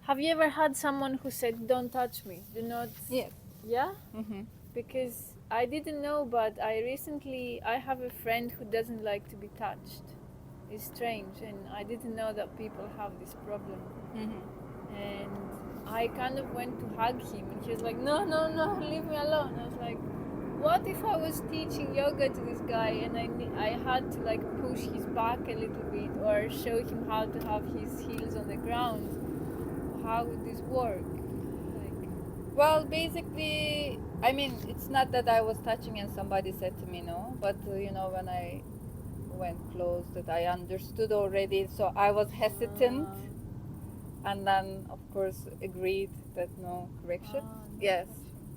Have you ever had someone who said, "Don't touch me"? Do not. Yes. Yeah. Mm-hmm. Because I didn't know, but I have a friend who doesn't like to be touched. It's strange, and I didn't know that people have this problem. Mm-hmm. And I kind of went to hug him, and he was like, "No, no, no, leave me alone." I was like, "What if I was teaching yoga to this guy, and I had to like push his back a little bit, or show him how to have his heels on the ground? How would this work?" Like, Well, basically, I mean, it's not that I was touching and somebody said to me no, but when I went close, that I understood already, so I was hesitant, and then of course agreed that no correction. no Yes,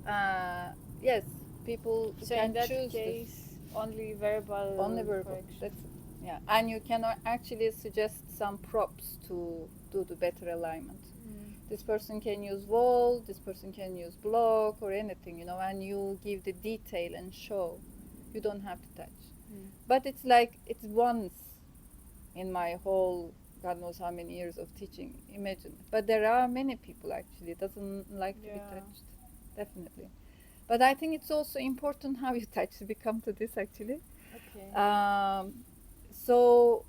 touching. yes, people So in can that choose this. case, only verbal Only verbal. correction. That's yeah, and you can actually suggest some props to do the better alignment. This person can use wall, this person can use block or anything, and you give the detail and show. You don't have to touch. But it's like it's once in my whole God knows how many years of teaching. Imagine. But there are many people actually doesn't like to be touched. Definitely. But I think it's also important how you touch. We come to this actually. Okay. So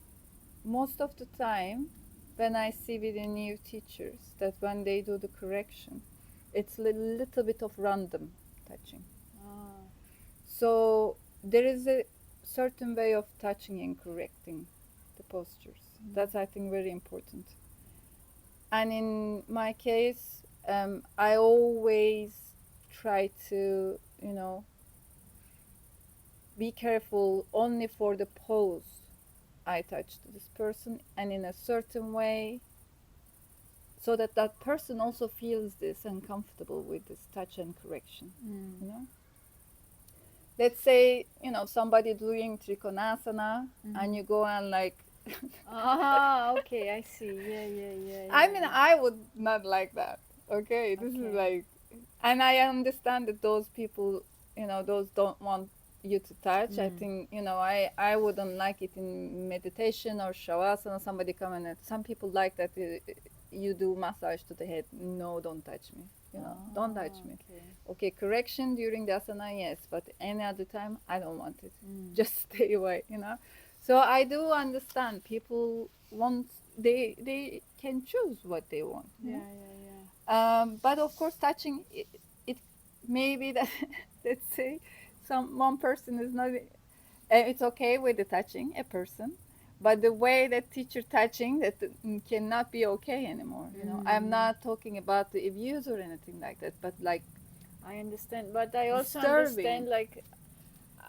most of the time when I see with the new teachers that when they do the correction, it's a little bit of random touching. So there is a certain way of touching and correcting the postures. That's, I think, very important. And in my case, I always try to, be careful only for the pose I touched this person and in a certain way, so that that person also feels this and comfortable with this touch and correction. Let's say somebody doing trikonasana and you go and like Okay, I see. Yeah. I mean, I would not like that. Okay, this is like, and I understand that those people, those don't want you to touch. I think, I wouldn't like it in meditation or shavasana. Somebody come and some people like that you do massage to the head. No, don't touch me. Don't touch me. Okay, correction during the asana, yes, but any other time, I don't want it. Just stay away. So I do understand people want they can choose what they want. But of course, touching it may be that let's say one person is not. It's okay with the touching a person, but the way that teacher touching that cannot be okay anymore. I'm not talking about the abuse or anything like that, but like I understand, but I also disturbing. understand, like,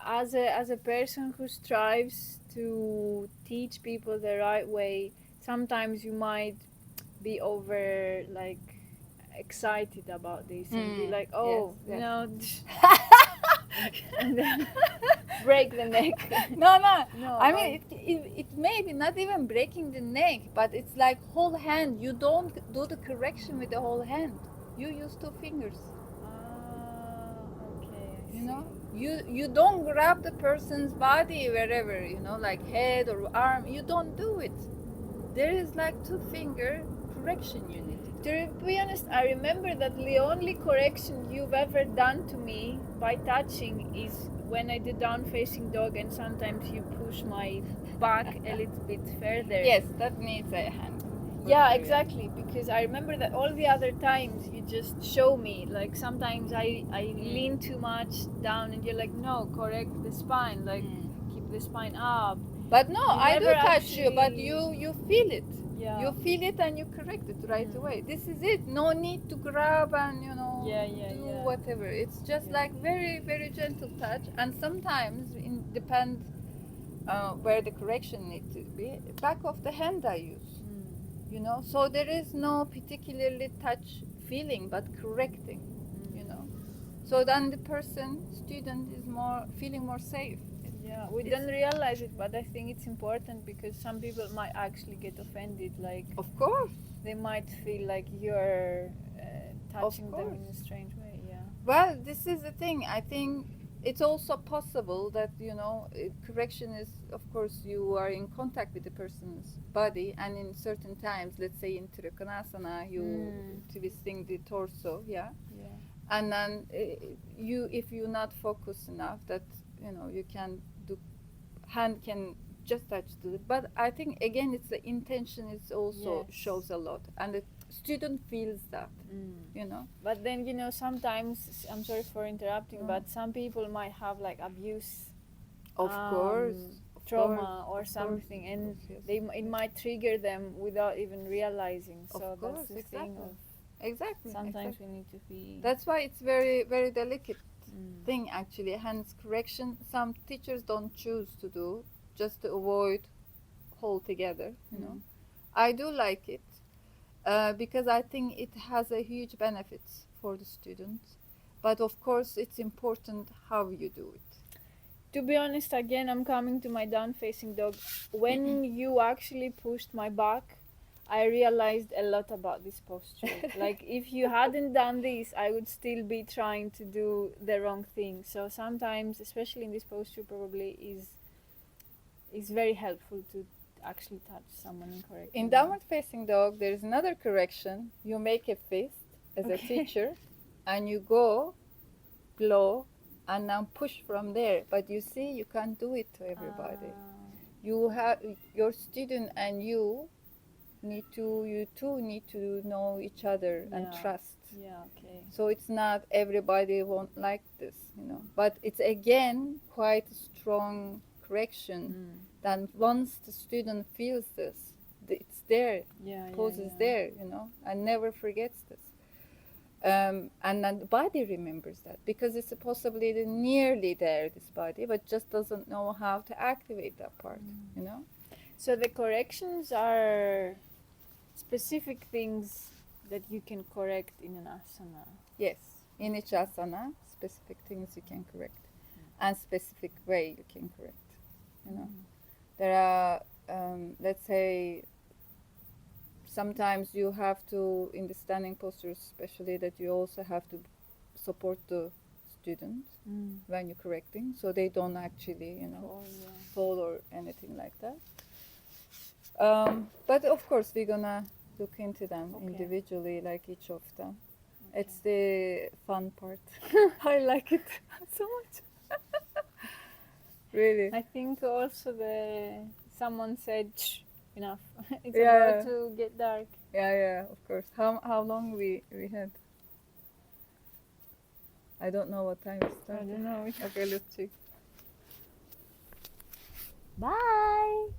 as a person who strives to teach people the right way, sometimes you might be over like excited about this and be like, oh, yes. and then break the neck. No. No, I mean, it may be not even breaking the neck, but it's like whole hand. You don't do the correction with the whole hand. You use 2 fingers. Okay. You don't grab the person's body wherever, like head or arm. You don't do it. There is like 2-finger correction you need to do. To be honest, I remember that the only correction you've ever done to me by touching is when I did down facing dog, and sometimes you push my back a little bit further. Yes, that needs a hand. Yeah, exactly, because I remember that all the other times you just show me, like sometimes I lean too much down and you're like, no, correct the spine, like keep the spine up. But no, I do touch you, but actually- you feel it. Yeah. You feel it and you correct it right away. This is it. No need to grab and do whatever. It's just like very, very gentle touch. And sometimes it depends where the correction needs to be. Back of the hand I use. So there is no particularly touch feeling, but correcting. So then the student is feeling more safe. Yeah, we don't realize it, but I think it's important because some people might actually get offended. Like, of course, they might feel like you're touching them in a strange way. Yeah. Well, this is the thing. I think it's also possible that, you know, correction is, of course, you are in contact with the person's body, and in certain times, let's say in Trikonasana, you twisting the torso, yeah, Yeah. and then you, if you're not focused enough, that, you know, you can do, hand can just touch to it. But I think again, it's the intention is also Yes. shows a lot, and the student feels that, you know. But then, you know, sometimes, I'm sorry for interrupting, No. but some people might have like abuse Of course, of trauma course, or of something, course, and yes, they it might trigger them without even realizing. So of course, that's the thing exactly, of exactly, sometimes exactly. we need to be. That's why it's very, very delicate thing actually. Hence, correction. Some teachers don't choose to do just to avoid altogether. You know, I do like it because I think it has a huge benefits for the students. But of course, it's important how you do it. To be honest, again, I'm coming to my down-facing dog. When you actually pushed my back, I realized a lot about this posture. Like, if you hadn't done this, I would still be trying to do the wrong thing. So sometimes, especially in this posture, probably is very helpful to actually touch someone incorrectly. In downward facing dog, there is another correction. You make a fist as a Okay. teacher, and you go blow and now push from there. But you see, you can't do it to everybody. You have your student and you two need to know each other and Yeah. trust. Yeah, okay. So it's not everybody won't like this, you know. But it's again quite a strong correction. Then once the student feels this, it's there, Yeah, pose yeah, is yeah. there, you know, and never forgets this. And then the body remembers that because it's possibly nearly there, this body, but just doesn't know how to activate that part, you know. So the corrections are specific things that you can correct in an asana. Yes, in each asana, specific things you can correct, and specific way you can correct. You know, there are, let's say, sometimes you have to, in the standing postures, especially, that you also have to support the student when you're correcting, so they don't actually, you know, fall or anything like that. But of course, we're gonna look into them individually, like each of them. It's the fun part. I like it so much. Really. I think also someone said "Shh, enough. It's Yeah. about to get dark. Yeah, yeah, of course. How long we had? I don't know what time it I started. don't know. Okay, let's check. Bye.